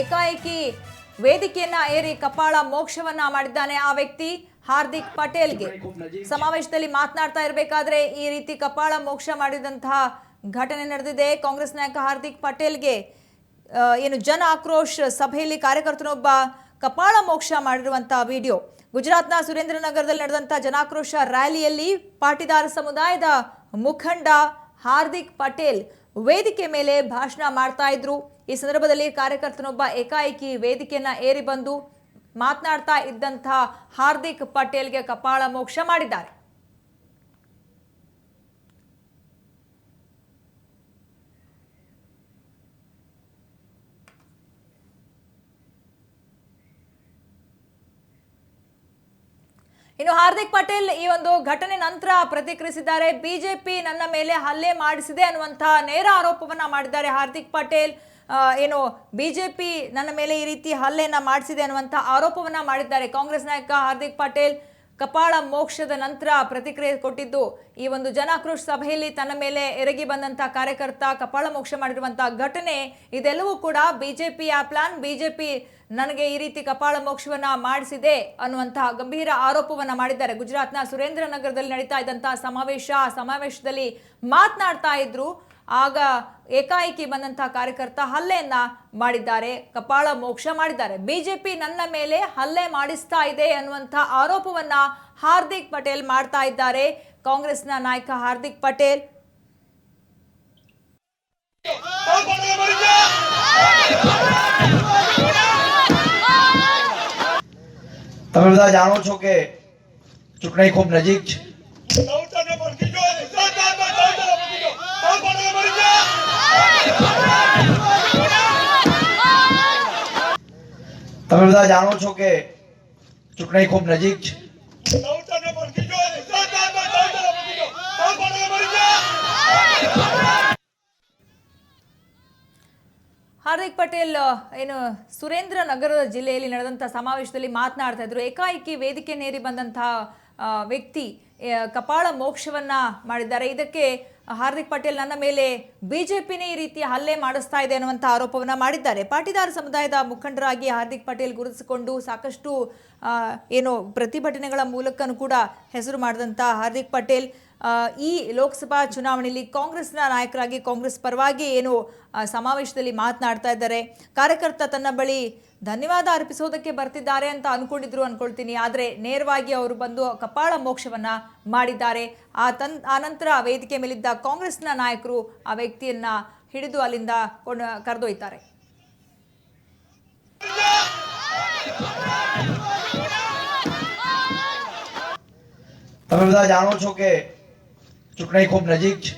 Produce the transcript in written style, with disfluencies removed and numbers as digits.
ಏಕಾಏಕಿ ವೇದಿಕೆಯನ್ನ ಏರಿ ಕಪಾಳ ಮೋಕ್ಷವನ್ನ ಮಾಡಿದ್ದಾನೆ ಆ ವ್ಯಕ್ತಿ ಹಾರ್ದಿಕ್ ಪಟೇಲ್ಗೆ ಸಮಾವೇಶದಲ್ಲಿ ಮಾತನಾಡ್ತಾ ಇರಬೇಕಾದ್ರೆ ಈ ರೀತಿ ಕಪಾಳ ಮೋಕ್ಷ ಮಾಡಿದಂತಹ ಘಟನೆ ನಡೆದಿದೆ. ಕಾಂಗ್ರೆಸ್ ನಾಯಕ ಹಾರ್ದಿಕ್ ಪಟೇಲ್ಗೆ ಏನು ಜನ ಆಕ್ರೋಶ ಸಭೆಯಲ್ಲಿ ಕಾರ್ಯಕರ್ತನೊಬ್ಬ ಕಪಾಳ ಮೋಕ್ಷ ಮಾಡಿರುವಂತಹ ವಿಡಿಯೋ. ಗುಜರಾತ್ನ ಸುರೇಂದ್ರನಗರದಲ್ಲಿ ನಡೆದಂತಹ ಜನಾಕ್ರೋಶ ರ್ಯಾಲಿಯಲ್ಲಿ ಪಾಟಿದಾರ ಸಮುದಾಯದ ಮುಖಂಡ ಹಾರ್ದಿಕ್ ಪಟೇಲ್ ವೇದಿಕೆ ಮೇಲೆ ಭಾಷಣ ಮಾಡ್ತಾ ಇದ್ರು. ಈ ಸಂದರ್ಭದಲ್ಲಿ ಕಾರ್ಯಕರ್ತನೊಬ್ಬ ಏಕಾಏಕಿ ವೇದಿಕೆಯನ್ನ ಏರಿ ಬಂದು ಮಾತನಾಡ್ತಾ ಇದ್ದಂತಹ ಹಾರ್ದಿಕ್ ಪಟೇಲ್ಗೆ ಕಪಾಳ ಮೋಕ್ಷ ಮಾಡಿದ್ದಾರೆ. ಇನ್ನು ಹಾರ್ದಿಕ್ ಪಟೇಲ್ ಈ ಒಂದು ಘಟನೆ ನಂತರ ಪ್ರತಿಕ್ರಿಯಿಸಿದ್ದಾರೆ. ಬಿಜೆಪಿ ನನ್ನ ಮೇಲೆ ಹಲ್ಲೆ ಮಾಡಿಸಿದೆ ಅನ್ನುವಂತಹ ನೇರ ಆರೋಪವನ್ನ ಮಾಡಿದ್ದಾರೆ ಹಾರ್ದಿಕ್ ಪಟೇಲ್. ಏನು ಬಿಜೆಪಿ ನನ್ನ ಮೇಲೆ ಈ ರೀತಿ ಹಲ್ಲೆಯನ್ನ ಮಾಡಿಸಿದೆ ಅನ್ನುವಂತಹ ಆರೋಪವನ್ನ ಮಾಡಿದ್ದಾರೆ. ಕಾಂಗ್ರೆಸ್ ನಾಯಕ ಹಾರ್ದಿಕ್ ಪಟೇಲ್ ಕಪಾಳ ಮೋಕ್ಷದ ನಂತರ ಪ್ರತಿಕ್ರಿಯೆ ಕೊಟ್ಟಿದ್ದು ಈ ಒಂದು ಜನಾಕ್ರೋಶ ಸಭೆಯಲ್ಲಿ ತನ್ನ ಮೇಲೆ ಎರಗಿ ಬಂದಂತಹ ಕಾರ್ಯಕರ್ತ ಕಪಾಳ ಮೋಕ್ಷ ಮಾಡಿರುವಂತಹ ಘಟನೆ ಇದೆಲ್ಲವೂ ಕೂಡ ಬಿಜೆಪಿಯ ಪ್ಲಾನ್. ಬಿಜೆಪಿ ನನಗೆ ಈ ರೀತಿ ಕಪಾಳ ಮೋಕ್ಷವನ್ನ ಮಾಡಿಸಿದೆ ಅನ್ನುವಂತಹ ಗಂಭೀರ ಆರೋಪವನ್ನ ಮಾಡಿದ್ದಾರೆ. ಗುಜರಾತ್ನ ಸುರೇಂದ್ರನಗರದಲ್ಲಿ ನಡೀತಾ ಇದ್ದಂತಹ ಸಮಾವೇಶದಲ್ಲಿ ಮಾತನಾಡ್ತಾ ಇದ್ರು. ಆಗ ಏಕಾಏಕಿ ಬಂದಂತಹ ಕಾರ್ಯಕರ್ತ ಹಲ್ಲೆಯನ್ನ ಮಾಡಿದ್ದಾರೆ, ಕಪಾಳ ಮೋಕ್ಷ ಮಾಡಿದ್ದಾರೆ. ಬಿಜೆಪಿ ನನ್ನ ಮೇಲೆ ಹಲ್ಲೆ ಮಾಡಿಸ್ತಾ ಇದೆ ಅನ್ನುವಂತಹ ಆರೋಪವನ್ನ ಹಾರ್ದಿಕ್ ಪಟೇಲ್ ಮಾಡ್ತಾ ಇದ್ದಾರೆ. ಕಾಂಗ್ರೆಸ್ನ ನಾಯಕ ಹಾರ್ದಿಕ್ ಪಟೇಲ್ તમે બધા જાણો છો કે ચૂંટણી ખૂબ નજીક છે. તમે બધા જાણો છો કે ચૂંટણી ખૂબ નજીક છે. ಹಾರ್ದಿಕ್ ಪಟೇಲ್ ಏನು ಸುರೇಂದ್ರನಗರ ಜಿಲ್ಲೆಯಲ್ಲಿ ನಡೆದಂತಹ ಸಮಾವೇಶದಲ್ಲಿ ಮಾತನಾಡ್ತಾ ಇದ್ರು. ಏಕಾಏಕಿ ವೇದಿಕೆಯನ್ನೇರಿ ಬಂದಂತಹ ವ್ಯಕ್ತಿ ಕಪಾಳ ಮೋಕ್ಷವನ್ನ ಮಾಡಿದ್ದಾರೆ. ಇದಕ್ಕೆ ಹಾರ್ದಿಕ್ ಪಟೇಲ್ ನನ್ನ ಮೇಲೆ ಬಿಜೆಪಿನೇ ಈ ರೀತಿ ಹಲ್ಲೆ ಮಾಡಿಸ್ತಾ ಇದೆ ಅನ್ನುವಂಥ ಆರೋಪವನ್ನ ಮಾಡಿದ್ದಾರೆ. ಪಾಟಿದಾರ ಸಮುದಾಯದ ಮುಖಂಡರಾಗಿ ಹಾರ್ದಿಕ್ ಪಟೇಲ್ ಗುರುತಿಸಿಕೊಂಡು ಸಾಕಷ್ಟು ಏನು ಪ್ರತಿಭಟನೆಗಳ ಮೂಲಕನೂ ಕೂಡ ಹೆಸರು ಮಾಡಿದಂಥ ಹಾರ್ದಿಕ್ ಪಟೇಲ್ ಈ ಲೋಕಸಭಾ ಚುನಾವಣೆಯಲ್ಲಿ ಕಾಂಗ್ರೆಸ್ನ ನಾಯಕರಾಗಿ ಕಾಂಗ್ರೆಸ್ ಪರವಾಗಿ ಏನು ಸಮಾವೇಶದಲ್ಲಿ ಮಾತನಾಡ್ತಾ ಇದ್ದಾರೆ. ಕಾರ್ಯಕರ್ತ ತನ್ನ ಬಳಿ ಧನ್ಯವಾದ ಅರ್ಪಿಸೋದಕ್ಕೆ ಬರ್ತಿದ್ದಾರೆ ಅಂತ ಅನ್ಕೊಳ್ತೀನಿ. ಆದರೆ ನೇರವಾಗಿ ಅವರು ಬಂದು ಕಪಾಳ ಮೋಕ್ಷವನ್ನ ಮಾಡಿದ್ದಾರೆ. ಆ ನಂತರ ವೇದಿಕೆ ಮೇಲಿದ್ದ ಕಾಂಗ್ರೆಸ್ನ ನಾಯಕರು ಆ ವ್ಯಕ್ತಿಯನ್ನ ಹಿಡಿದು ಅಲ್ಲಿಂದ ಕರೆದೊಯ್ತಾರೆ. તમે બધા જાણો છો કે ચૂંટણી ખૂબ નજીક છે.